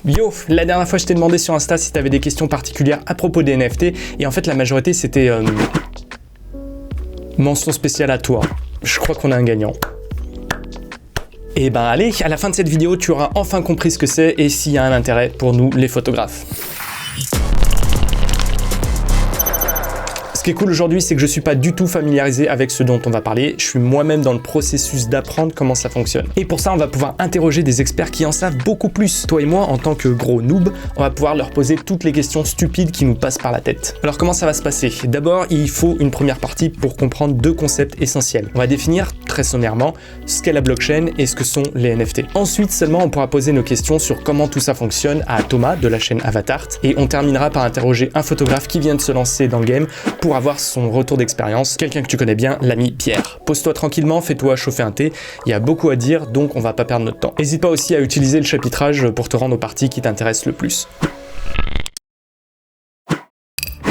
Yo, la dernière fois je t'ai demandé sur Insta si t'avais des questions particulières à propos des NFT et en fait la majorité c'était mention spéciale à toi. Je crois qu'on a un gagnant. Et ben allez, à la fin de cette vidéo tu auras enfin compris ce que c'est et s'il y a un intérêt pour nous les photographes. Ce qui est cool aujourd'hui, c'est que je suis pas du tout familiarisé avec ce dont on va parler. Je suis moi-même dans le processus d'apprendre comment ça fonctionne. Et pour ça, on va pouvoir interroger des experts qui en savent beaucoup plus. Toi et moi, en tant que gros noob, on va pouvoir leur poser toutes les questions stupides qui nous passent par la tête. Alors comment ça va se passer ? D'abord, il faut une première partie pour comprendre deux concepts essentiels. On va définir très sommairement ce qu'est la blockchain et ce que sont les NFT. Ensuite seulement, on pourra poser nos questions sur comment tout ça fonctionne à Thomas de la chaîne Avatart. Et on terminera par interroger un photographe qui vient de se lancer dans le game pour avoir son retour d'expérience, quelqu'un que tu connais bien, l'ami Pierre. Pose-toi tranquillement, fais-toi chauffer un thé, il y a beaucoup à dire, donc on va pas perdre notre temps. N'hésite pas aussi à utiliser le chapitrage pour te rendre aux parties qui t'intéressent le plus.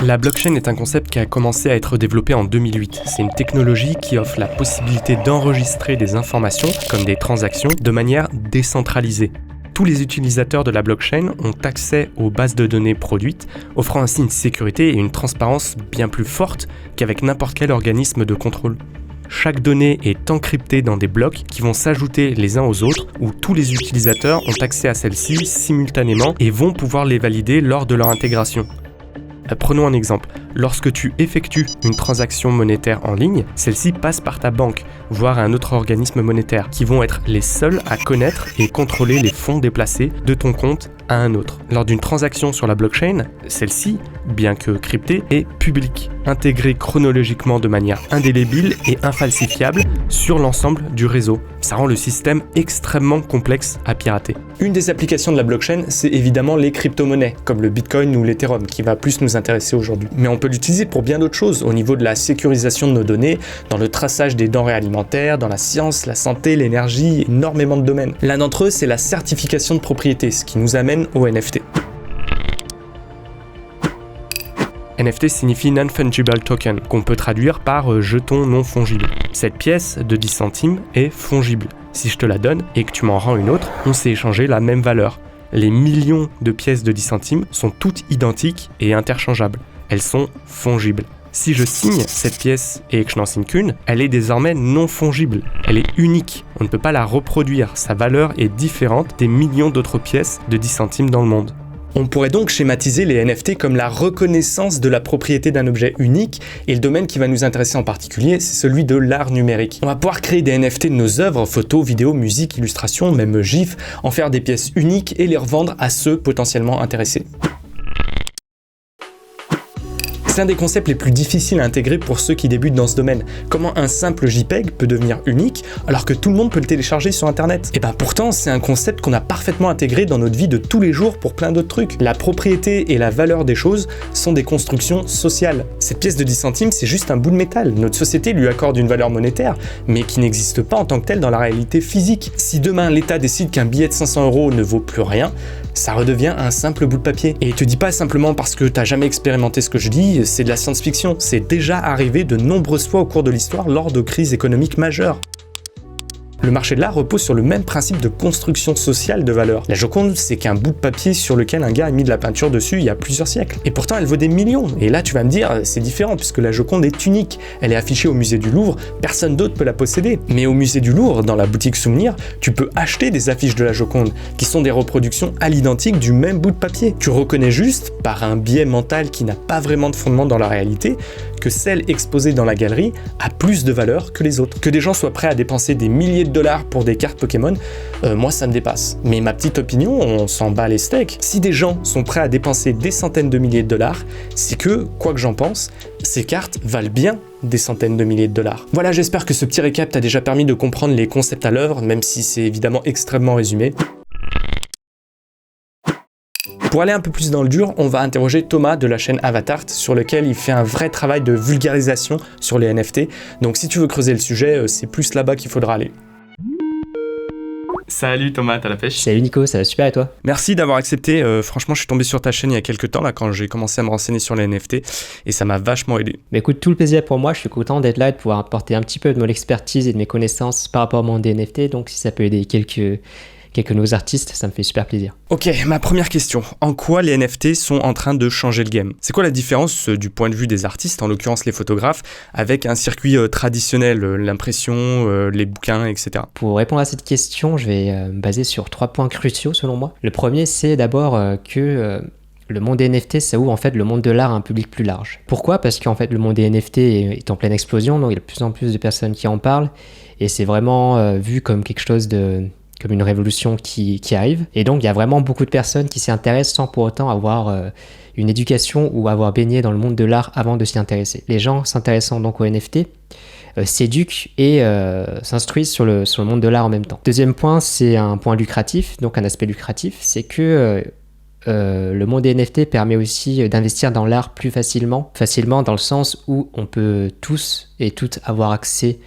La blockchain est un concept qui a commencé à être développé en 2008. C'est une technologie qui offre la possibilité d'enregistrer des informations, comme des transactions, de manière décentralisée. Tous les utilisateurs de la blockchain ont accès aux bases de données produites, offrant ainsi une sécurité et une transparence bien plus fortes qu'avec n'importe quel organisme de contrôle. Chaque donnée est encryptée dans des blocs qui vont s'ajouter les uns aux autres, où tous les utilisateurs ont accès à celles-ci simultanément et vont pouvoir les valider lors de leur intégration. Prenons un exemple. Lorsque tu effectues une transaction monétaire en ligne, celle-ci passe par ta banque, voire un autre organisme monétaire, qui vont être les seuls à connaître et contrôler les fonds déplacés de ton compte à un autre. Lors d'une transaction sur la blockchain, celle-ci, bien que cryptée, est publique, intégrée chronologiquement de manière indélébile et infalsifiable sur l'ensemble du réseau. Ça rend le système extrêmement complexe à pirater. Une des applications de la blockchain, c'est évidemment les crypto-monnaies, comme le Bitcoin ou l'Ethereum, qui va plus nous intéresser aujourd'hui. Mais on peut l'utiliser pour bien d'autres choses, au niveau de la sécurisation de nos données, dans le traçage des denrées alimentaires, dans la science, la santé, l'énergie, énormément de domaines. L'un d'entre eux, c'est la certification de propriété, ce qui nous amène au NFT. NFT signifie Non-Fungible Token, qu'on peut traduire par jeton non fongible. Cette pièce de 10 centimes est fongible. Si je te la donne et que tu m'en rends une autre, on s'est échangé la même valeur. Les millions de pièces de 10 centimes sont toutes identiques et interchangeables. Elles sont fongibles. Si je signe cette pièce et que je n'en signe qu'une, elle est désormais non fongible. Elle est unique. On ne peut pas la reproduire. Sa valeur est différente des millions d'autres pièces de 10 centimes dans le monde. On pourrait donc schématiser les NFT comme la reconnaissance de la propriété d'un objet unique, et le domaine qui va nous intéresser en particulier, c'est celui de l'art numérique. On va pouvoir créer des NFT de nos œuvres, photos, vidéos, musique, illustrations, même GIF, en faire des pièces uniques et les revendre à ceux potentiellement intéressés. C'est un des concepts les plus difficiles à intégrer pour ceux qui débutent dans ce domaine. Comment un simple JPEG peut devenir unique alors que tout le monde peut le télécharger sur internet ? Et pourtant, c'est un concept qu'on a parfaitement intégré dans notre vie de tous les jours pour plein d'autres trucs. La propriété et la valeur des choses sont des constructions sociales. Cette pièce de 10 centimes, c'est juste un bout de métal. Notre société lui accorde une valeur monétaire, mais qui n'existe pas en tant que telle dans la réalité physique. Si demain l'État décide qu'un billet de 500 € ne vaut plus rien, ça redevient un simple bout de papier. Et te dis pas simplement parce que t'as jamais expérimenté ce que je dis, c'est de la science-fiction. C'est déjà arrivé de nombreuses fois au cours de l'histoire lors de crises économiques majeures. Le marché de l'art repose sur le même principe de construction sociale de valeur. La Joconde, c'est qu'un bout de papier sur lequel un gars a mis de la peinture dessus il y a plusieurs siècles. Et pourtant, elle vaut des millions. Et là, tu vas me dire, c'est différent puisque la Joconde est unique. Elle est affichée au musée du Louvre, personne d'autre peut la posséder. Mais au musée du Louvre, dans la boutique souvenir, tu peux acheter des affiches de la Joconde, qui sont des reproductions à l'identique du même bout de papier. Tu reconnais juste, par un biais mental qui n'a pas vraiment de fondement dans la réalité, que celle exposée dans la galerie a plus de valeur que les autres. Que des gens soient prêts à dépenser des milliers de dollars pour des cartes Pokémon, moi ça me dépasse. Mais ma petite opinion, on s'en bat les steaks. Si des gens sont prêts à dépenser des centaines de milliers de dollars, c'est que, quoi que j'en pense, ces cartes valent bien des centaines de milliers de dollars. Voilà, j'espère que ce petit récap t'a déjà permis de comprendre les concepts à l'œuvre, même si c'est évidemment extrêmement résumé. Pour aller un peu plus dans le dur, on va interroger Thomas de la chaîne Avatart, sur lequel il fait un vrai travail de vulgarisation sur les NFT. Donc si tu veux creuser le sujet, c'est plus là-bas qu'il faudra aller. Salut Thomas, t'as la pêche? Salut Nico, ça va super et toi? Merci d'avoir accepté, franchement je suis tombé sur ta chaîne il y a quelques temps là quand j'ai commencé à me renseigner sur les NFT et ça m'a vachement aidé. Bah écoute, tout le plaisir pour moi, je suis content d'être là et de pouvoir apporter un petit peu de mon expertise et de mes connaissances par rapport au monde des NFT, donc si ça peut aider quelques nouveaux artistes, ça me fait super plaisir. Ok, ma première question. En quoi les NFT sont en train de changer le game? C'est quoi la différence du point de vue des artistes, en l'occurrence les photographes, avec un circuit traditionnel, l'impression, les bouquins, etc. Pour répondre à cette question, je vais me baser sur 3 points cruciaux selon moi. Le premier, c'est d'abord que le monde des NFT, ça ouvre en fait le monde de l'art à un public plus large. Pourquoi ? Parce qu'en fait, le monde des NFT est en pleine explosion, donc il y a de plus en plus de personnes qui en parlent, et c'est vraiment vu comme quelque chose comme une révolution qui arrive. Et donc, il y a vraiment beaucoup de personnes qui s'y intéressent sans pour autant avoir une éducation ou avoir baigné dans le monde de l'art avant de s'y intéresser. Les gens s'intéressant donc aux NFT s'éduquent et s'instruisent sur le monde de l'art en même temps. Deuxième point, c'est un point lucratif, donc un aspect lucratif, c'est que le monde des NFT permet aussi d'investir dans l'art plus facilement dans le sens où on peut tous et toutes avoir accès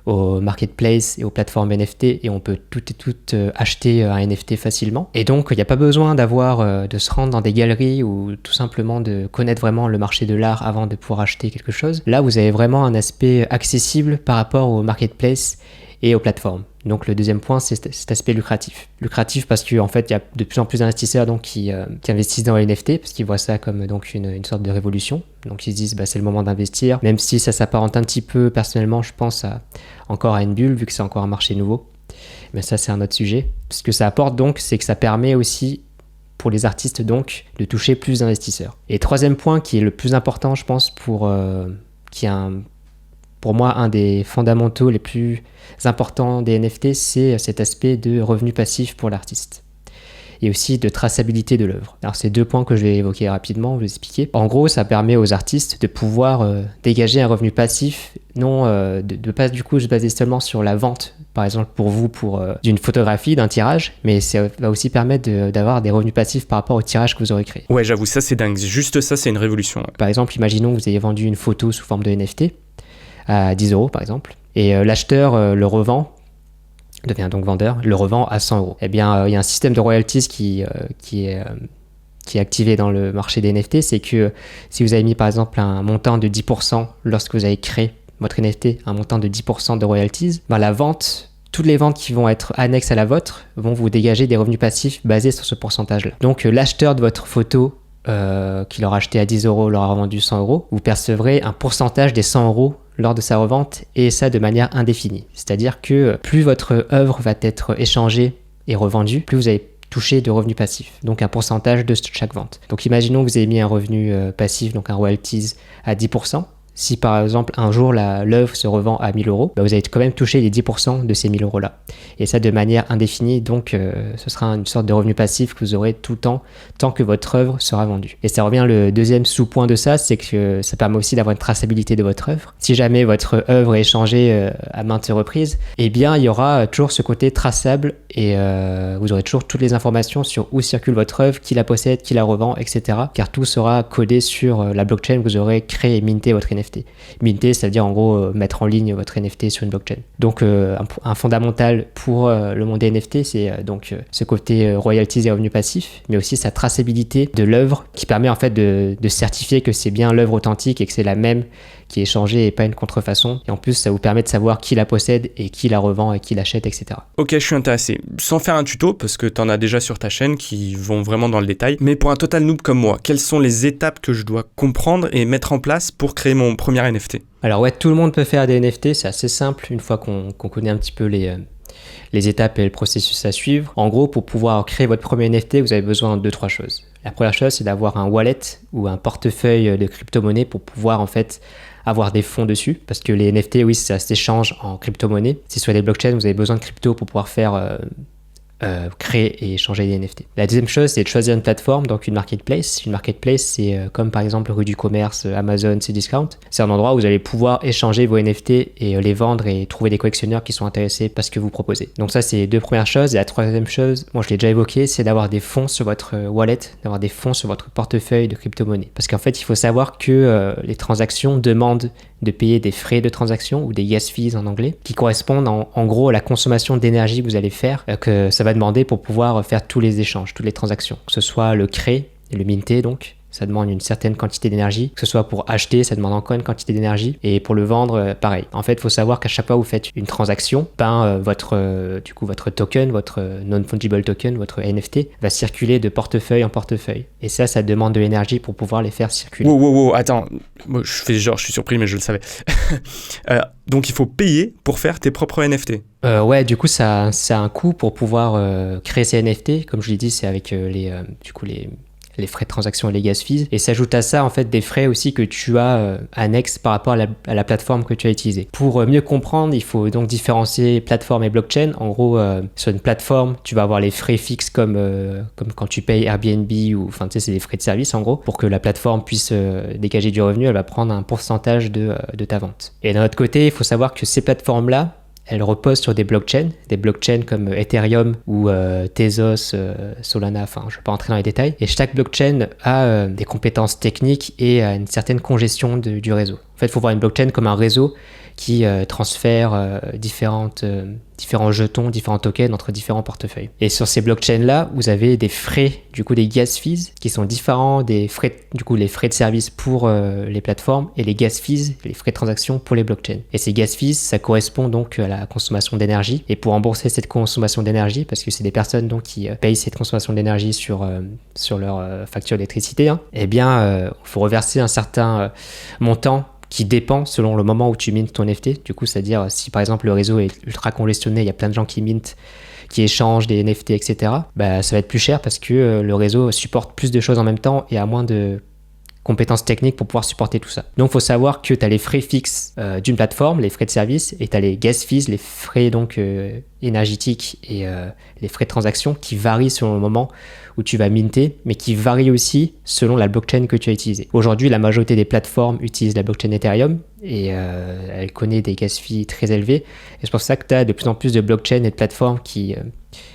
aux marketplaces et aux plateformes NFT et on peut toutes acheter un NFT facilement. Et donc, il n'y a pas besoin de se rendre dans des galeries ou tout simplement de connaître vraiment le marché de l'art avant de pouvoir acheter quelque chose. Là, vous avez vraiment un aspect accessible par rapport aux marketplaces et aux plateformes. Donc le deuxième point, c'est cet aspect lucratif. Lucratif parce qu'en fait, il y a de plus en plus d'investisseurs donc, qui investissent dans les NFT parce qu'ils voient ça comme donc, une sorte de révolution. Donc ils se disent c'est le moment d'investir, même si ça s'apparente un petit peu, personnellement, je pense encore à une bulle vu que c'est encore un marché nouveau. Mais ça, c'est un autre sujet. Ce que ça apporte donc, c'est que ça permet aussi pour les artistes donc de toucher plus d'investisseurs. Et troisième point qui est le plus important, je pense, pour moi, un des fondamentaux les plus importants des NFT, c'est cet aspect de revenu passif pour l'artiste et aussi de traçabilité de l'œuvre. Alors, c'est 2 points que je vais évoquer rapidement, vous expliquer. En gros, ça permet aux artistes de pouvoir dégager un revenu passif, non de ne pas du coup se baser seulement sur la vente, par exemple pour vous, d'une photographie, d'un tirage, mais ça va aussi permettre d'avoir des revenus passifs par rapport au tirage que vous aurez créé. Ouais, j'avoue, ça c'est dingue. Juste ça, c'est une révolution. Ouais. Par exemple, imaginons que vous ayez vendu une photo sous forme de NFT, à 10 € par exemple, et l'acheteur le revend, devient donc vendeur, le revend à 100 €. Eh bien, il y a un système de royalties qui est activé dans le marché des NFT, c'est que si vous avez mis par exemple un montant de 10% lorsque vous avez créé votre NFT, un montant de 10% de royalties, toutes les ventes qui vont être annexes à la vôtre vont vous dégager des revenus passifs basés sur ce pourcentage-là. Donc l'acheteur de votre photo qui l'aura acheté à 10 € l'aura revendu 100 €, vous percevrez un pourcentage des 100 € lors de sa revente, et ça de manière indéfinie. C'est-à-dire que plus votre œuvre va être échangée et revendue, plus vous allez toucher de revenus passifs, donc un pourcentage de chaque vente. Donc imaginons que vous avez mis un revenu passif, donc un royalties à 10%. Si par exemple un jour l'œuvre se revend à 1000 €, vous allez quand même toucher les 10% de ces 1000 € là. Et ça de manière indéfinie, donc ce sera une sorte de revenu passif que vous aurez tout le temps, tant que votre œuvre sera vendue. Et ça revient le deuxième sous-point de ça, c'est que ça permet aussi d'avoir une traçabilité de votre œuvre. Si jamais votre œuvre est échangée à maintes reprises, eh bien il y aura toujours ce côté traçable et vous aurez toujours toutes les informations sur où circule votre œuvre, qui la possède, qui la revend, etc. Car tout sera codé sur la blockchain que vous aurez créé et minté votre NFT. Minter, ça veut dire en gros mettre en ligne votre NFT sur une blockchain. Donc un fondamental pour le monde des NFT, c'est donc ce côté royalties et revenus passifs, mais aussi sa traçabilité de l'œuvre qui permet en fait de certifier que c'est bien l'œuvre authentique et que c'est la même qui est échangée et pas une contrefaçon. Et en plus, ça vous permet de savoir qui la possède et qui la revend et qui l'achète, etc. Ok, je suis intéressé. Sans faire un tuto, parce que t'en as déjà sur ta chaîne qui vont vraiment dans le détail, mais pour un total noob comme moi, quelles sont les étapes que je dois comprendre et mettre en place pour créer mon premier NFT ? Alors ouais, tout le monde peut faire des NFT, c'est assez simple une fois qu'on connaît un petit peu les étapes et le processus à suivre. En gros, pour pouvoir créer votre premier NFT, vous avez besoin de 3 choses. La première chose, c'est d'avoir un wallet ou un portefeuille de crypto-monnaie pour pouvoir en fait avoir des fonds dessus, parce que les NFT, oui, ça s'échange en crypto-monnaie. Si sur les blockchains, vous avez besoin de crypto pour pouvoir faire créer et échanger des NFT. La deuxième chose, c'est de choisir une plateforme, donc une marketplace. Une marketplace, c'est comme par exemple rue du commerce, Amazon, Cdiscount. C'est un endroit où vous allez pouvoir échanger vos NFT et les vendre et trouver des collectionneurs qui sont intéressés par ce que vous proposez. Donc ça, c'est les 2 premières choses. Et la troisième chose, moi je l'ai déjà évoqué, c'est d'avoir des fonds sur votre wallet, d'avoir des fonds sur votre portefeuille de crypto-monnaie. Parce qu'en fait, il faut savoir que les transactions demandent de payer des frais de transaction ou des gas fees en anglais, qui correspondent en gros à la consommation d'énergie que vous allez faire, que ça va demander pour pouvoir faire tous les échanges, toutes les transactions, que ce soit le créer, le minter donc, ça demande une certaine quantité d'énergie. Que ce soit pour acheter, ça demande encore une quantité d'énergie. Et pour le vendre, pareil. En fait, il faut savoir qu'à chaque fois que vous faites une transaction, votre token, votre non-fungible token, votre NFT, va circuler de portefeuille en portefeuille. Et ça demande de l'énergie pour pouvoir les faire circuler. Wow, attends. Moi, je fais genre, je suis surpris, mais je le savais. Donc, il faut payer pour faire tes propres NFT. Ouais, du coup, ça a un coût pour pouvoir créer ces NFT. Comme je l'ai dit, c'est avec les frais de transaction et les gas fees. Et s'ajoute à ça, en fait, des frais aussi que tu as annexes par rapport à la plateforme que tu as utilisée. Pour mieux comprendre, il faut donc différencier plateforme et blockchain. En gros, sur une plateforme, tu vas avoir les frais fixes comme quand tu payes Airbnb ou, enfin, tu sais, c'est des frais de service, en gros. Pour que la plateforme puisse dégager du revenu, elle va prendre un pourcentage de ta vente. Et d'un autre côté, il faut savoir que ces plateformes-là, elles reposent sur des blockchains comme Ethereum ou Tezos, Solana, enfin je ne vais pas entrer dans les détails. Et chaque blockchain a des compétences techniques et a une certaine congestion du réseau. En fait, il faut voir une blockchain comme un réseau qui transfère différents jetons, différents tokens entre différents portefeuilles. Et sur ces blockchains-là, vous avez des frais, du coup des gas fees, qui sont différents des frais, du coup les frais de service pour les plateformes et les gas fees, les frais de transaction pour les blockchains. Et ces gas fees, ça correspond donc à la consommation d'énergie. Et pour rembourser cette consommation d'énergie, parce que c'est des personnes donc qui payent cette consommation d'énergie sur leur facture d'électricité, eh bien, il faut reverser un certain montant qui dépend selon le moment où tu mintes ton NFT. Du coup, c'est-à-dire si par exemple le réseau est ultra congestionné, il y a plein de gens qui mintent, qui échangent des NFT, etc., bah, ça va être plus cher parce que le réseau supporte plus de choses en même temps et a moins de compétences techniques pour pouvoir supporter tout ça. Donc, il faut savoir que tu as les frais fixes d'une plateforme, les frais de service, et tu as les gas fees, les frais donc énergétiques et les frais de transaction qui varient selon le moment où tu vas minter, mais qui varient aussi selon la blockchain que tu as utilisée. Aujourd'hui, la majorité des plateformes utilisent la blockchain Ethereum et elle connaît des gas fees très élevés. Et c'est pour ça que tu as de plus en plus de blockchains et de plateformes qui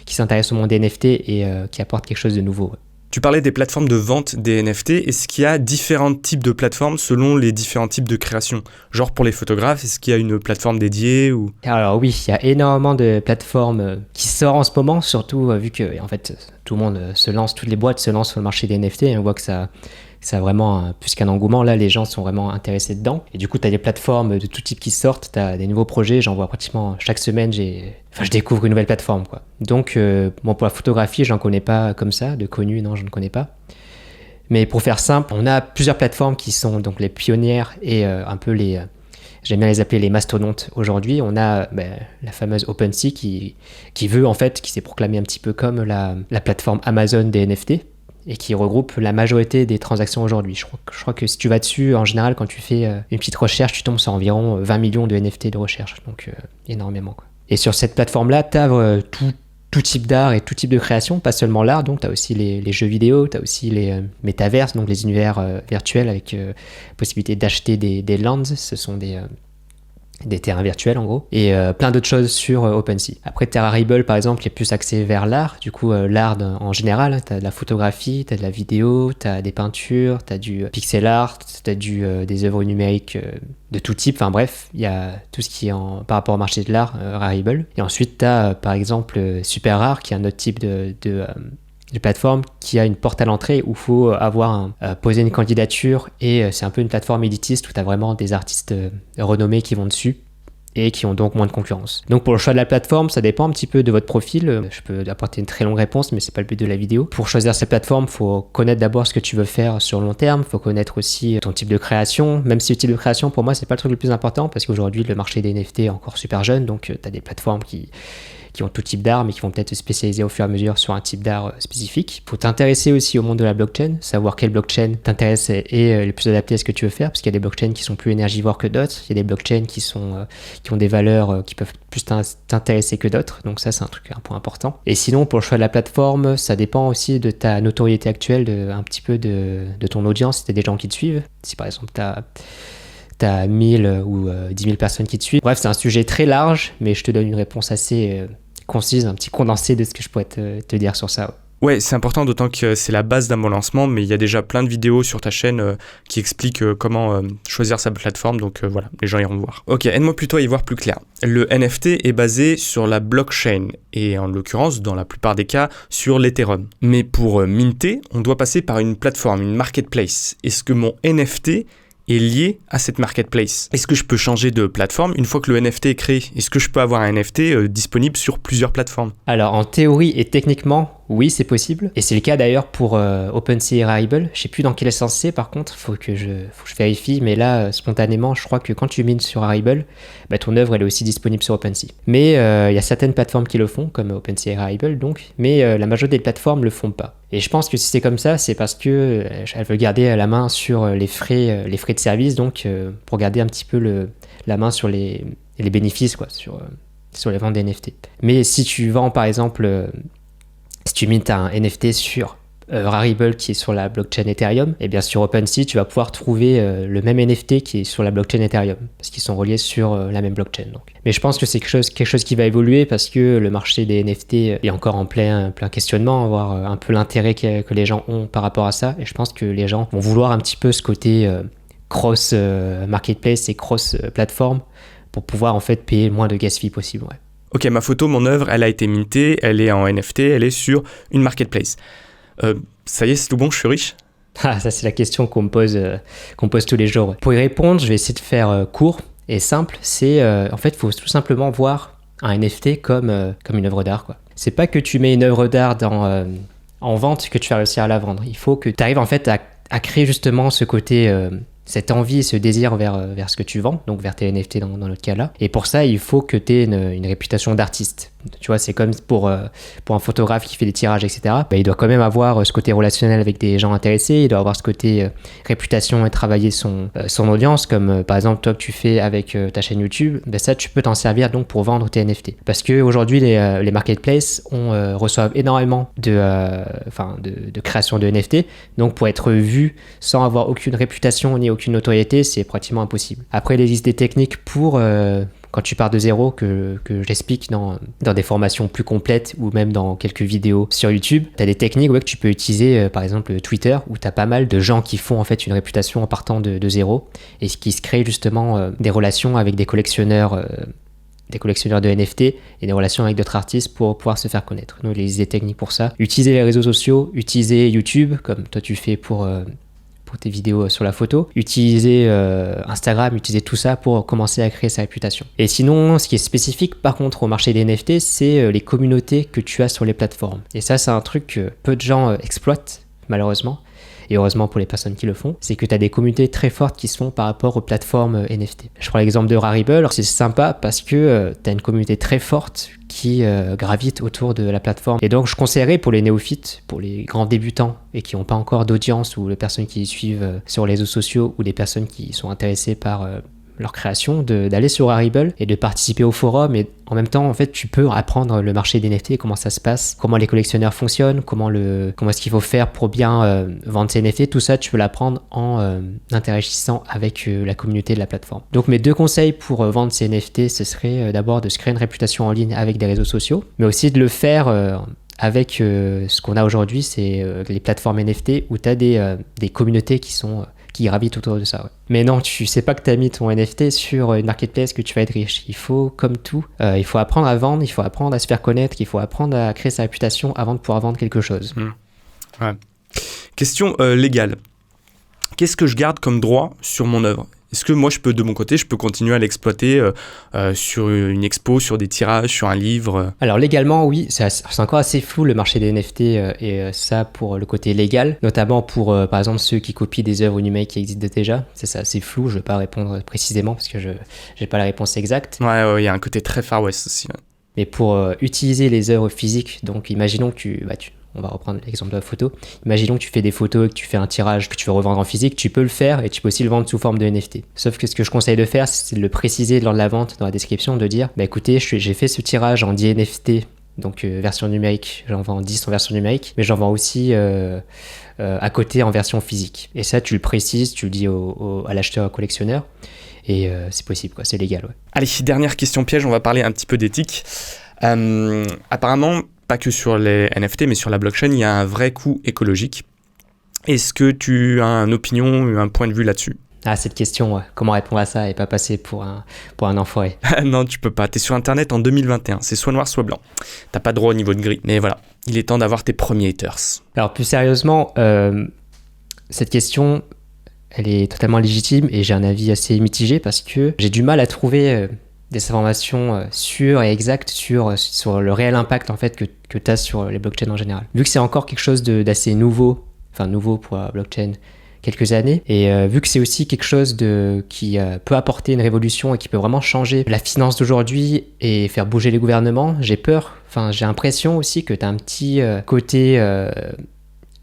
s'intéressent au monde des NFT et qui apportent quelque chose de nouveau. Tu parlais des plateformes de vente des NFT. Est-ce qu'il y a différents types de plateformes selon les différents types de création ? Genre pour les photographes, est-ce qu'il y a une plateforme dédiée ou... Alors oui, il y a énormément de plateformes qui sortent en ce moment, surtout vu que en fait, tout le monde se lance, toutes les boîtes se lancent sur le marché des NFT et on voit que ça a vraiment plus qu'un engouement. Là, les gens sont vraiment intéressés dedans. Et du coup, tu as des plateformes de tout type qui sortent, tu as des nouveaux projets. J'en vois pratiquement chaque semaine, je découvre une nouvelle plateforme, quoi. Donc, pour la photographie, j'en connais pas comme ça. De connu, non, je ne connais pas. Mais pour faire simple, on a plusieurs plateformes qui sont donc les pionnières et un peu j'aime bien les appeler les mastodontes aujourd'hui. On a la fameuse OpenSea qui s'est proclamée un petit peu comme la plateforme Amazon des NFT. Et qui regroupe la majorité des transactions aujourd'hui. Je crois que si tu vas dessus, en général, quand tu fais une petite recherche, tu tombes sur environ 20 millions de NFT de recherche. Donc, énormément, quoi. Et sur cette plateforme-là, tu as tout type d'art et tout type de création, pas seulement l'art. Donc, tu as aussi les jeux vidéo, tu as aussi les métaverses, donc les univers virtuels avec possibilité d'acheter des lands. Ce sont des terrains virtuels en gros, et plein d'autres choses sur OpenSea. Après Terrarible par exemple, qui est plus axé vers l'art. Du coup, l'art en général, t'as de la photographie, t'as de la vidéo, t'as des peintures, t'as du pixel art, t'as des œuvres numériques de tout type. Enfin bref, il y a tout ce qui est par rapport au marché de l'art, Rarible. Et ensuite, t'as par exemple Super Rare, qui est un autre type de plateforme qui a une porte à l'entrée où il faut poser une candidature et c'est un peu une plateforme élitiste où tu as vraiment des artistes renommés qui vont dessus et qui ont donc moins de concurrence. Donc pour le choix de la plateforme, ça dépend un petit peu de votre profil. Je peux apporter une très longue réponse, mais c'est pas le but de la vidéo. Pour choisir cette plateforme, il faut connaître d'abord ce que tu veux faire sur le long terme. Il faut connaître aussi ton type de création. Même si le type de création, pour moi, c'est pas le truc le plus important parce qu'aujourd'hui, le marché des NFT est encore super jeune. Donc tu as des plateformes qui ont tout type d'art, mais qui vont peut-être se spécialiser au fur et à mesure sur un type d'art spécifique. Il faut t'intéresser aussi au monde de la blockchain, savoir quelle blockchain t'intéresse et le plus adapté à ce que tu veux faire, parce qu'il y a des blockchains qui sont plus énergivores que d'autres, il y a des blockchains qui ont des valeurs qui peuvent plus t'intéresser que d'autres, donc ça c'est un point important. Et sinon, pour le choix de la plateforme, ça dépend aussi de ta notoriété actuelle, un petit peu de ton audience, si t'as des gens qui te suivent. Si par exemple t'as 1000 ou 10 000 personnes qui te suivent. Bref, c'est un sujet très large, mais je te donne une réponse assez concise, un petit condensé de ce que je pourrais te dire sur ça. Ouais, c'est important, d'autant que c'est la base d'un bon lancement, mais il y a déjà plein de vidéos sur ta chaîne qui expliquent comment choisir sa plateforme, donc voilà, les gens iront voir. Ok, aide-moi plutôt à y voir plus clair. Le NFT est basé sur la blockchain, et en l'occurrence, dans la plupart des cas, sur l'Ethereum. Mais pour minter, on doit passer par une plateforme, une marketplace. Est-ce que mon NFT est lié à cette marketplace? Est-ce que je peux changer de plateforme une fois que le NFT est créé? Est-ce que je peux avoir un NFT disponible sur plusieurs plateformes? Alors en théorie et techniquement, oui, c'est possible. Et c'est le cas d'ailleurs pour OpenSea et Rarible. Je sais plus dans quel sens c'est, par contre, faut que je vérifie. Mais là, spontanément, je crois que quand tu mines sur Rarible, bah, ton œuvre elle est aussi disponible sur OpenSea. Mais il y a certaines plateformes qui le font, comme OpenSea et Rarible, donc. Mais la majorité des plateformes le font pas. Et je pense que si c'est comme ça, c'est parce que elle veut garder la main sur les frais de service, donc pour garder un petit peu la main sur les bénéfices, quoi, sur les ventes des NFT. Mais si tu vends, par exemple, si tu mintes un NFT sur Rarible qui est sur la blockchain Ethereum, et bien sur OpenSea, tu vas pouvoir trouver le même NFT qui est sur la blockchain Ethereum, parce qu'ils sont reliés sur la même blockchain. Donc. Mais je pense que c'est quelque chose qui va évoluer parce que le marché des NFT est encore en plein questionnement, voir un peu l'intérêt que les gens ont par rapport à ça. Et je pense que les gens vont vouloir un petit peu ce côté cross marketplace et cross plateforme pour pouvoir en fait payer le moins de gas fee possible. Ouais. Ok, ma photo, mon œuvre, elle a été mintée, elle est en NFT, elle est sur une marketplace. Ça y est, c'est tout bon, je suis riche? Ah, ça c'est la question qu'on me pose tous les jours. Pour y répondre, je vais essayer de faire court et simple. C'est en fait, il faut tout simplement voir un NFT comme une œuvre d'art, quoi. C'est pas que tu mets une œuvre d'art en vente que tu vas réussir à la vendre. Il faut que tu arrives en fait à créer justement ce côté cette envie et ce désir vers ce que tu vends, donc vers tes NFT dans notre cas-là. Et pour ça, il faut que tu aies une réputation d'artiste. Tu vois, c'est comme pour un photographe qui fait des tirages, etc. Bah, il doit quand même avoir ce côté relationnel avec des gens intéressés, il doit avoir ce côté réputation et travailler son audience, comme par exemple toi que tu fais avec ta chaîne YouTube. Bah, ça, tu peux t'en servir donc pour vendre tes NFT. Parce qu'aujourd'hui, les marketplaces reçoivent énormément de création de NFT. Donc pour être vu sans avoir aucune réputation ni aucune notoriété, c'est pratiquement impossible. Après, il existe des techniques pour... quand tu pars de zéro, que j'explique dans des formations plus complètes ou même dans quelques vidéos sur YouTube, tu as des techniques que tu peux utiliser, par exemple Twitter, où tu as pas mal de gens qui font en fait une réputation en partant de zéro et qui se créent justement des relations avec des collectionneurs de NFT et des relations avec d'autres artistes pour pouvoir se faire connaître. Nous, il existe des techniques pour ça. Utiliser les réseaux sociaux, utiliser YouTube, comme toi tu fais pour tes vidéos sur la photo, utiliser Instagram, utiliser tout ça pour commencer à créer sa réputation. Et sinon, ce qui est spécifique par contre au marché des NFT, c'est les communautés que tu as sur les plateformes. Et ça, c'est un truc que peu de gens exploitent, malheureusement. Et heureusement pour les personnes qui le font, c'est que tu as des communautés très fortes qui se font par rapport aux plateformes NFT. Je prends l'exemple de Rarible, c'est sympa parce que tu as une communauté très forte qui gravite autour de la plateforme. Et donc je conseillerais pour les néophytes, pour les grands débutants et qui n'ont pas encore d'audience ou les personnes qui suivent sur les réseaux sociaux ou des personnes qui sont intéressées par leur création, d'aller sur Rarible et de participer au forum. Et en même temps, en fait, tu peux apprendre le marché des NFT, comment ça se passe, comment les collectionneurs fonctionnent, comment est-ce qu'il faut faire pour bien vendre ces NFT. Tout ça, tu peux l'apprendre en interagissant avec la communauté de la plateforme. Donc, mes deux conseils pour vendre ces NFT, ce serait d'abord de se créer une réputation en ligne avec des réseaux sociaux, mais aussi de le faire avec ce qu'on a aujourd'hui, c'est les plateformes NFT où tu as des communautés qui gravitent autour de ça. Ouais. Mais non, tu sais pas que tu as mis ton NFT sur une marketplace que tu vas être riche. Il faut, comme tout, il faut apprendre à vendre, il faut apprendre à se faire connaître, il faut apprendre à créer sa réputation avant de pouvoir vendre quelque chose. Ouais. Question légale. Qu'est-ce que je garde comme droit sur mon œuvre ? Est-ce que moi, de mon côté, je peux continuer à l'exploiter sur une expo, sur des tirages, sur un livre ? Alors légalement, oui, c'est encore assez flou le marché des NFT et ça pour le côté légal, notamment pour par exemple ceux qui copient des œuvres numériques qui existent déjà. C'est assez flou, je ne vais pas répondre précisément parce que je n'ai pas la réponse exacte. Ouais, il y a un côté très Far West aussi. Ouais. Mais pour utiliser les œuvres physiques, donc imaginons que on va reprendre l'exemple de la photo. Imaginons que tu fais des photos et que tu fais un tirage que tu veux revendre en physique, tu peux le faire et tu peux aussi le vendre sous forme de NFT. Sauf que ce que je conseille de faire, c'est de le préciser lors de la vente dans la description, de dire écoutez, j'ai fait ce tirage en 10 NFT, donc version numérique, j'en vends 10 en version numérique, mais j'en vends aussi à côté en version physique. Et ça, tu le précises, tu le dis à l'acheteur collectionneur. Et c'est possible, quoi, c'est légal. Ouais. Allez, dernière question piège, on va parler un petit peu d'éthique. Apparemment, pas que sur les NFT, mais sur la blockchain, il y a un vrai coût écologique. Est-ce que tu as une opinion, un point de vue là-dessus? Ah, cette question, comment répondre à ça et pas passer pour un enfoiré? Non, tu peux pas. T'es sur Internet en 2021. C'est soit noir, soit blanc. T'as pas de droit au niveau de gris. Mais voilà, il est temps d'avoir tes premiers haters. Alors, plus sérieusement, cette question, elle est totalement légitime et j'ai un avis assez mitigé parce que j'ai du mal à trouver des informations sûres et exactes sur le réel impact en fait que tu as sur les blockchains en général. Vu que c'est encore quelque chose d'assez nouveau pour la blockchain, quelques années, et vu que c'est aussi quelque chose qui peut apporter une révolution et qui peut vraiment changer la finance d'aujourd'hui et faire bouger les gouvernements, j'ai l'impression aussi que tu as un petit côté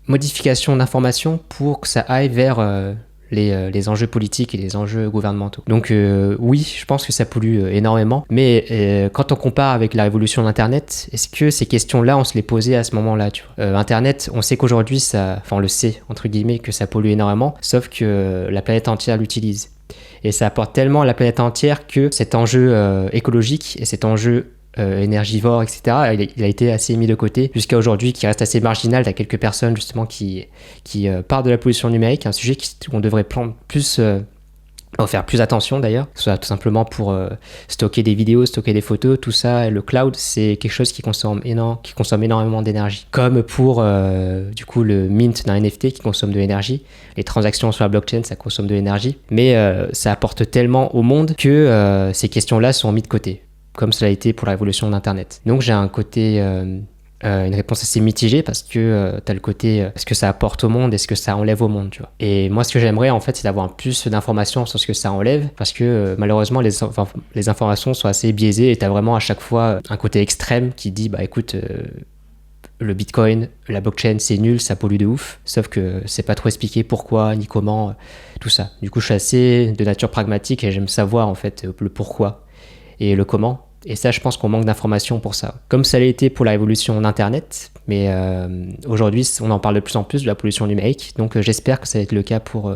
modification d'informations pour que ça aille vers les enjeux politiques et les enjeux gouvernementaux. Donc oui, je pense que ça pollue énormément, mais quand on compare avec la révolution de l'Internet, est-ce que ces questions-là, on se les posait à ce moment-là, tu vois? Internet, on sait qu'aujourd'hui, on le sait, entre guillemets, que ça pollue énormément, sauf que la planète entière l'utilise. Et ça apporte tellement à la planète entière que cet enjeu écologique et cet enjeu énergivore, etc., il a été assez mis de côté jusqu'à aujourd'hui, qui reste assez marginal. Il y a quelques personnes justement qui parlent de la pollution numérique, un sujet qu'on devrait faire plus attention d'ailleurs, que ce soit tout simplement pour stocker des vidéos, stocker des photos, tout ça. Le cloud, c'est quelque chose qui consomme énormément d'énergie. Comme pour du coup le mint d'un NFT qui consomme de l'énergie. Les transactions sur la blockchain, ça consomme de l'énergie. Mais ça apporte tellement au monde que ces questions-là sont mises de côté, comme cela a été pour la révolution d'Internet. Donc j'ai un côté, une réponse assez mitigée parce que t'as le côté, est-ce que ça apporte au monde, est-ce que ça enlève au monde, tu vois. Et moi, ce que j'aimerais, en fait, c'est d'avoir plus d'informations sur ce que ça enlève, parce que malheureusement, les informations sont assez biaisées et t'as vraiment à chaque fois un côté extrême qui dit, bah écoute, le Bitcoin, la blockchain, c'est nul, ça pollue de ouf, sauf que c'est pas trop expliqué pourquoi, ni comment, tout ça. Du coup, je suis assez de nature pragmatique et j'aime savoir, en fait, le pourquoi et le comment. Et ça, je pense qu'on manque d'informations pour ça. Comme ça l'a été pour la révolution d'Internet, mais aujourd'hui, on en parle de plus en plus de la pollution numérique. Donc, j'espère que ça va être le cas pour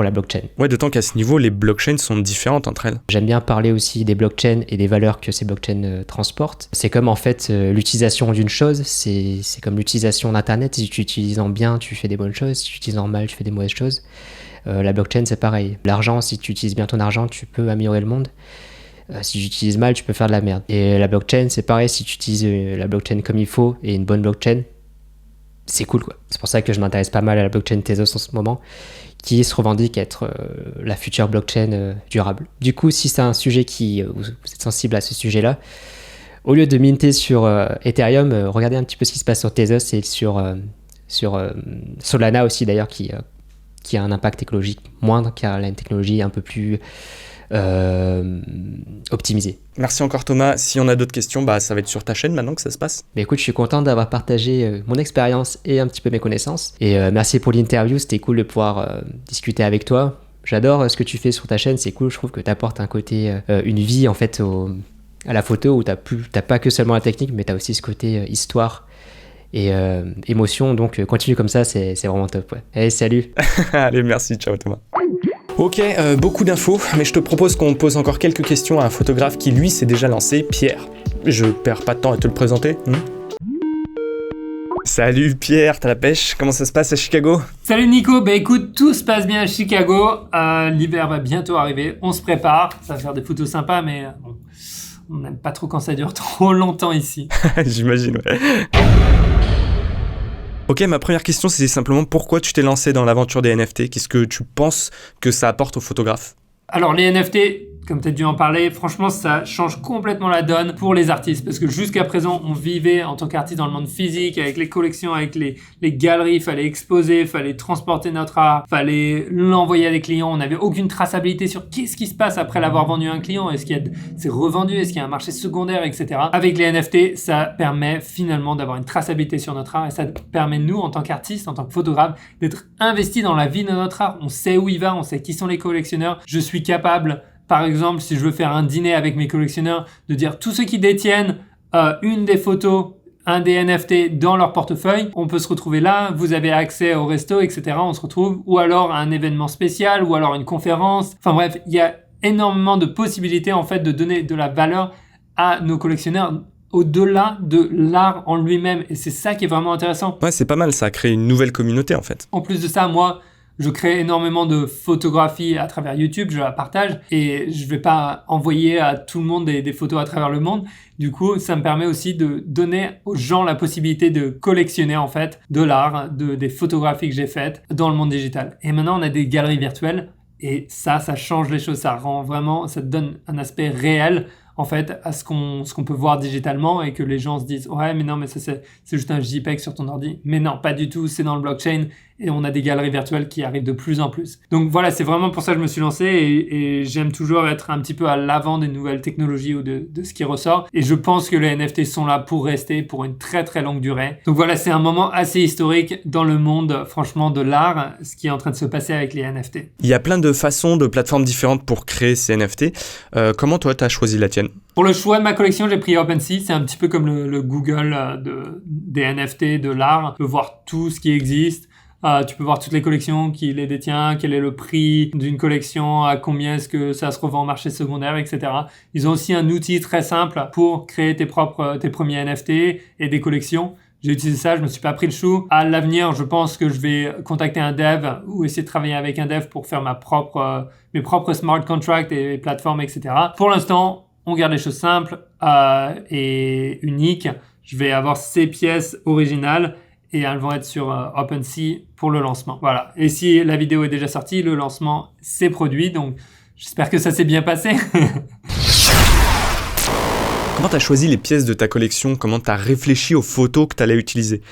la blockchain. Ouais, d'autant qu'à ce niveau, les blockchains sont différentes entre elles. J'aime bien parler aussi des blockchains et des valeurs que ces blockchains transportent. C'est comme en fait l'utilisation d'une chose, c'est comme l'utilisation d'Internet. Si tu utilises en bien, tu fais des bonnes choses. Si tu utilises en mal, tu fais des mauvaises choses. La blockchain, c'est pareil. L'argent, si tu utilises bien ton argent, tu peux améliorer le monde. Si tu utilises mal, tu peux faire de la merde. Et la blockchain, c'est pareil, si tu utilises la blockchain comme il faut et une bonne blockchain, c'est cool, quoi. C'est pour ça que je m'intéresse pas mal à la blockchain Tezos en ce moment, qui se revendique être la future blockchain durable. Du coup, si c'est un sujet vous êtes sensible à ce sujet-là, au lieu de minter sur Ethereum, regardez un petit peu ce qui se passe sur Tezos et sur Solana aussi d'ailleurs, qui a un impact écologique moindre, car elle a une technologie un peu plus optimisé. Merci encore Thomas. Si on a d'autres questions, ça va être sur ta chaîne maintenant que ça se passe. Mais écoute, je suis content d'avoir partagé mon expérience et un petit peu mes connaissances. Et merci pour l'interview, c'était cool de pouvoir discuter avec toi. J'adore ce que tu fais sur ta chaîne, c'est cool, je trouve que tu apportes un côté, une vie en fait à la photo où t'as pas que seulement la technique, mais tu as aussi ce côté histoire et émotion. Donc continue comme ça, c'est vraiment top. Ouais. Allez, salut. Allez, merci, ciao Thomas. Ok, beaucoup d'infos, mais je te propose qu'on pose encore quelques questions à un photographe qui, lui, s'est déjà lancé, Pierre. Je perds pas de temps à te le présenter. Salut Pierre, t'as la pêche? Comment ça se passe à Chicago? Salut Nico, écoute, tout se passe bien à Chicago. L'hiver va bientôt arriver, on se prépare. Ça va faire des photos sympas, mais bon, on n'aime pas trop quand ça dure trop longtemps ici. J'imagine, ouais. Ok, ma première question, c'est simplement pourquoi tu t'es lancé dans l'aventure des NFT? Qu'est-ce que tu penses que ça apporte aux photographes? Alors les NFT, comme tu as dû en parler, franchement ça change complètement la donne pour les artistes, parce que jusqu'à présent on vivait en tant qu'artiste dans le monde physique, avec les collections, avec les galeries, fallait exposer, fallait transporter notre art, fallait l'envoyer à des clients, on n'avait aucune traçabilité sur qu'est-ce qui se passe après l'avoir vendu à un client, c'est revendu, est-ce qu'il y a un marché secondaire, etc. Avec les NFT, ça permet finalement d'avoir une traçabilité sur notre art, et ça permet nous en tant qu'artistes, en tant que photographes, d'être investis dans la vie de notre art. On sait où il va, on sait qui sont les collectionneurs. Je suis capable, par exemple, si je veux faire un dîner avec mes collectionneurs, de dire tous ceux qui détiennent une des photos, un des NFT dans leur portefeuille, on peut se retrouver là, vous avez accès au resto, etc. On se retrouve, ou alors à un événement spécial, ou alors une conférence. Enfin bref, il y a énormément de possibilités en fait de donner de la valeur à nos collectionneurs au-delà de l'art en lui-même. Et c'est ça qui est vraiment intéressant. Ouais, c'est pas mal, ça a créé une nouvelle communauté en fait. En plus de ça, moi, je crée énormément de photographies à travers YouTube, je la partage et je vais pas envoyer à tout le monde des photos à travers le monde. Du coup, ça me permet aussi de donner aux gens la possibilité de collectionner en fait de l'art, des photographies que j'ai faites dans le monde digital. Et maintenant, on a des galeries virtuelles et ça change les choses, ça donne un aspect réel en fait à ce qu'on peut voir digitalement et que les gens se disent ouais mais non mais ça c'est juste un JPEG sur ton ordi. Mais non, pas du tout, c'est dans le blockchain et on a des galeries virtuelles qui arrivent de plus en plus. Donc voilà, c'est vraiment pour ça que je me suis lancé et j'aime toujours être un petit peu à l'avant des nouvelles technologies ou de ce qui ressort. Et je pense que les NFT sont là pour rester pour une très très longue durée. Donc voilà, c'est un moment assez historique dans le monde franchement de l'art, ce qui est en train de se passer avec les NFT. Il y a plein de façons, de plateformes différentes pour créer ces NFT. Comment toi t'as choisi la tienne ? Pour le choix de ma collection, j'ai pris OpenSea. C'est un petit peu comme le Google des NFT, de l'art. Tu peux voir tout ce qui existe. Tu peux voir toutes les collections, qui les détient, quel est le prix d'une collection, à combien est-ce que ça se revend au marché secondaire, etc. Ils ont aussi un outil très simple pour créer tes premiers NFT et des collections. J'ai utilisé ça, je me suis pas pris le chou. À l'avenir, je pense que je vais contacter un dev ou essayer de travailler avec un dev pour faire mes propres smart contracts et plateformes, etc. Pour l'instant, on garde les choses simples et uniques. Je vais avoir ces pièces originales et elles vont être sur OpenSea pour le lancement. Voilà. Et si la vidéo est déjà sortie, le lancement s'est produit. Donc, j'espère que ça s'est bien passé. Comment tu as choisi les pièces de ta collection ? Comment tu as réfléchi aux photos que tu allais utiliser ?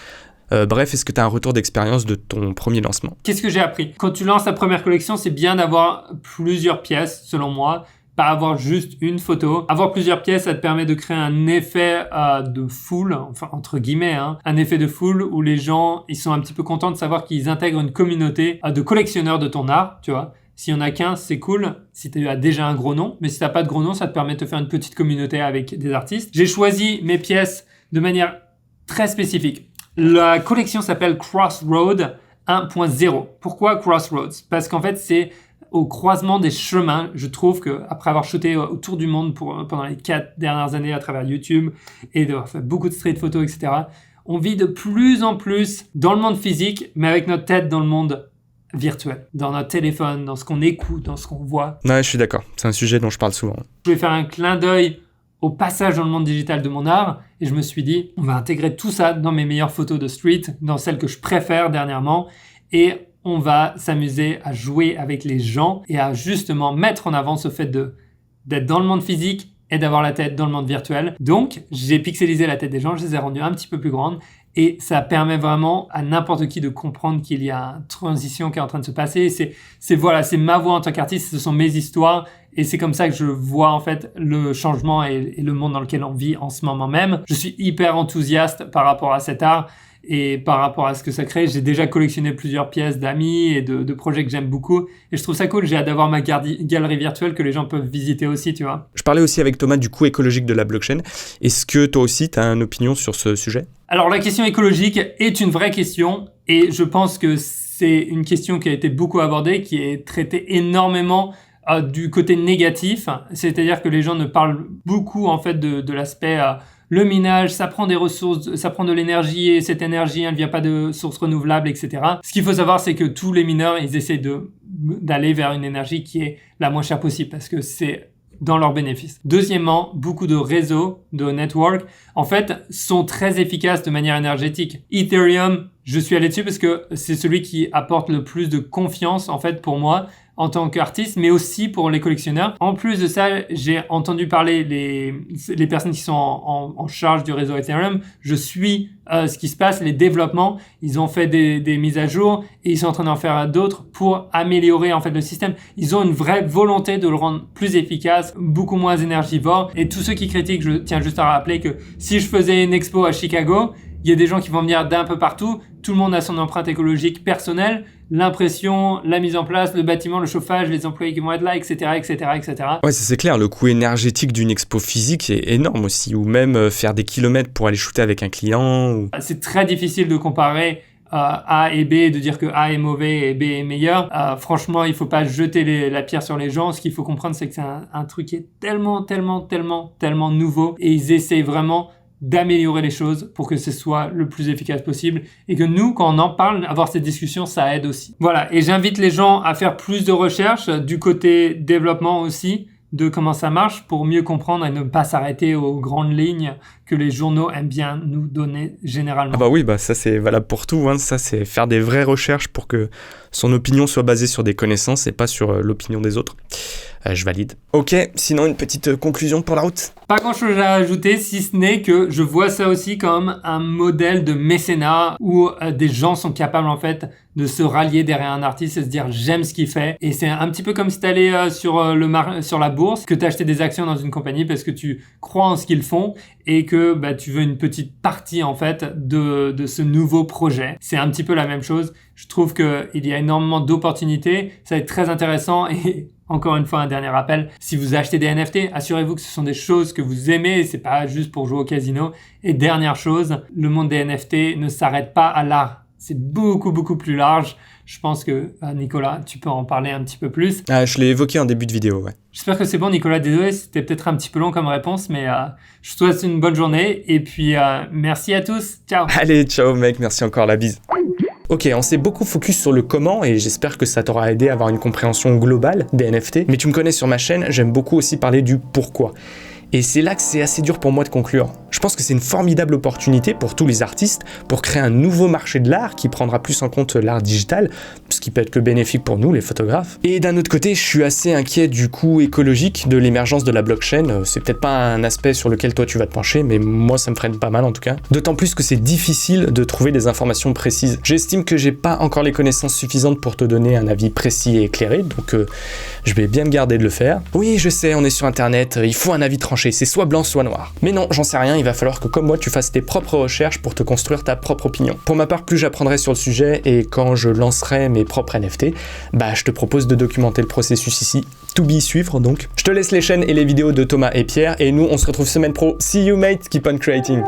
Bref, est-ce que tu as un retour d'expérience de ton premier lancement ? Qu'est-ce que j'ai appris ? Quand tu lances ta première collection, c'est bien d'avoir plusieurs pièces, selon moi. Pas avoir juste une photo. Avoir plusieurs pièces, ça te permet de créer un effet de foule, enfin entre guillemets, un effet de foule où les gens, ils sont un petit peu contents de savoir qu'ils intègrent une communauté de collectionneurs de ton art, tu vois. S'il y en a qu'un, c'est cool, si tu as déjà un gros nom, mais si tu n'as pas de gros nom, ça te permet de te faire une petite communauté avec des artistes. J'ai choisi mes pièces de manière très spécifique. La collection s'appelle Crossroad 1.0. Pourquoi Crossroads ? Parce qu'en fait, c'est au croisement des chemins. Je trouve que après avoir shooté autour du monde pendant les 4 dernières années à travers YouTube et d'avoir fait beaucoup de street photos, etc., on vit de plus en plus dans le monde physique, mais avec notre tête dans le monde virtuel, dans notre téléphone, dans ce qu'on écoute, dans ce qu'on voit. Ouais, je suis d'accord. C'est un sujet dont je parle souvent. Je vais faire un clin d'œil au passage dans le monde digital de mon art et je me suis dit, on va intégrer tout ça dans mes meilleures photos de street, dans celles que je préfère dernièrement et on va s'amuser à jouer avec les gens et à justement mettre en avant ce fait d'être dans le monde physique et d'avoir la tête dans le monde virtuel. Donc, j'ai pixelisé la tête des gens, je les ai rendues un petit peu plus grandes et ça permet vraiment à n'importe qui de comprendre qu'il y a une transition qui est en train de se passer. C'est ma voix en tant qu'artiste, ce sont mes histoires et c'est comme ça que je vois en fait le changement et le monde dans lequel on vit en ce moment même. Je suis hyper enthousiaste par rapport à cet art. Et par rapport à ce que ça crée, j'ai déjà collectionné plusieurs pièces d'amis et de projets que j'aime beaucoup. Et je trouve ça cool, j'ai hâte d'avoir ma galerie virtuelle que les gens peuvent visiter aussi, tu vois. Je parlais aussi avec Thomas du coût écologique de la blockchain. Est-ce que toi aussi, tu as une opinion sur ce sujet ? Alors la question écologique est une vraie question et je pense que c'est une question qui a été beaucoup abordée, qui est traitée énormément du côté négatif. C'est-à-dire que les gens ne parlent beaucoup en fait de l'aspect... le minage, ça prend des ressources, ça prend de l'énergie et cette énergie, elle ne vient pas de sources renouvelables, etc. Ce qu'il faut savoir, c'est que tous les mineurs, ils essaient d'aller vers une énergie qui est la moins chère possible parce que c'est dans leur bénéfice. Deuxièmement, beaucoup de réseaux, de networks, en fait, sont très efficaces de manière énergétique. Ethereum, je suis allé dessus parce que c'est celui qui apporte le plus de confiance, en fait, pour moi, en tant qu'artiste, mais aussi pour les collectionneurs. En plus de ça, j'ai entendu parler les personnes qui sont en charge du réseau Ethereum. Je suis ce qui se passe, les développements. Ils ont fait des mises à jour et ils sont en train d'en faire d'autres pour améliorer en fait le système. Ils ont une vraie volonté de le rendre plus efficace, beaucoup moins énergivore. Et tous ceux qui critiquent, je tiens juste à rappeler que si je faisais une expo à Chicago, il y a des gens qui vont venir d'un peu partout. Tout le monde a son empreinte écologique personnelle, l'impression, la mise en place, le bâtiment, le chauffage, les employés qui vont être là, etc., etc., etc. Ouais, c'est clair. Le coût énergétique d'une expo physique est énorme aussi. Ou même faire des kilomètres pour aller shooter avec un client. C'est très difficile de comparer A et B, de dire que A est mauvais et B est meilleur. Franchement, il faut pas jeter la pierre sur les gens. Ce qu'il faut comprendre, c'est que c'est un truc qui est tellement nouveau. Et ils essayent vraiment d'améliorer les choses pour que ce soit le plus efficace possible et que nous, quand on en parle, avoir cette discussion, ça aide aussi. Voilà, et j'invite les gens à faire plus de recherches du côté développement aussi, de comment ça marche pour mieux comprendre et ne pas s'arrêter aux grandes lignes que les journaux aiment bien nous donner généralement. Ah bah oui, ça c'est valable pour tout, hein. Ça c'est faire des vraies recherches pour que son opinion soit basée sur des connaissances et pas sur l'opinion des autres. Je valide. Ok, sinon une petite conclusion pour la route. Pas grand chose à ajouter, si ce n'est que je vois ça aussi comme un modèle de mécénat où des gens sont capables en fait de se rallier derrière un artiste et se dire j'aime ce qu'il fait. Et c'est un petit peu comme si t'allais sur la bourse, que t'achetais des actions dans une compagnie parce que tu crois en ce qu'ils font et que tu veux une petite partie en fait de ce nouveau projet. C'est un petit peu la même chose. Je trouve qu'il y a énormément d'opportunités. Ça va être très intéressant et encore une fois, un dernier rappel, si vous achetez des NFT, assurez-vous que ce sont des choses que vous aimez et c'est pas juste pour jouer au casino. Et dernière chose, le monde des NFT ne s'arrête pas à l'art. C'est beaucoup, beaucoup plus large. Je pense que, Nicolas, tu peux en parler un petit peu plus. Je l'ai évoqué en début de vidéo, ouais. J'espère que c'est bon, Nicolas. Désolé, c'était peut-être un petit peu long comme réponse, mais je te souhaite une bonne journée et puis merci à tous. Ciao. Allez, ciao mec, merci encore, la bise. Ok, on s'est beaucoup focus sur le comment et j'espère que ça t'aura aidé à avoir une compréhension globale des NFT. Mais tu me connais sur ma chaîne, j'aime beaucoup aussi parler du pourquoi. Et c'est là que c'est assez dur pour moi de conclure. Je pense que c'est une formidable opportunité pour tous les artistes pour créer un nouveau marché de l'art qui prendra plus en compte l'art digital, ce qui peut être que bénéfique pour nous, les photographes. Et d'un autre côté, je suis assez inquiet du coût écologique de l'émergence de la blockchain. C'est peut-être pas un aspect sur lequel toi tu vas te pencher, mais moi ça me freine pas mal en tout cas. D'autant plus que c'est difficile de trouver des informations précises. J'estime que j'ai pas encore les connaissances suffisantes pour te donner un avis précis et éclairé, donc je vais bien me garder de le faire. Oui, je sais, on est sur internet, il faut un avis tranché, c'est soit blanc soit noir. Mais non, j'en sais rien, il va falloir que comme moi tu fasses tes propres recherches pour te construire ta propre opinion. Pour ma part, plus j'apprendrai sur le sujet et quand je lancerai mes propres NFT, je te propose de documenter le processus ici, to be suivre donc. Je te laisse les chaînes et les vidéos de Thomas et Pierre et nous on se retrouve semaine pro. See you mate, keep on creating.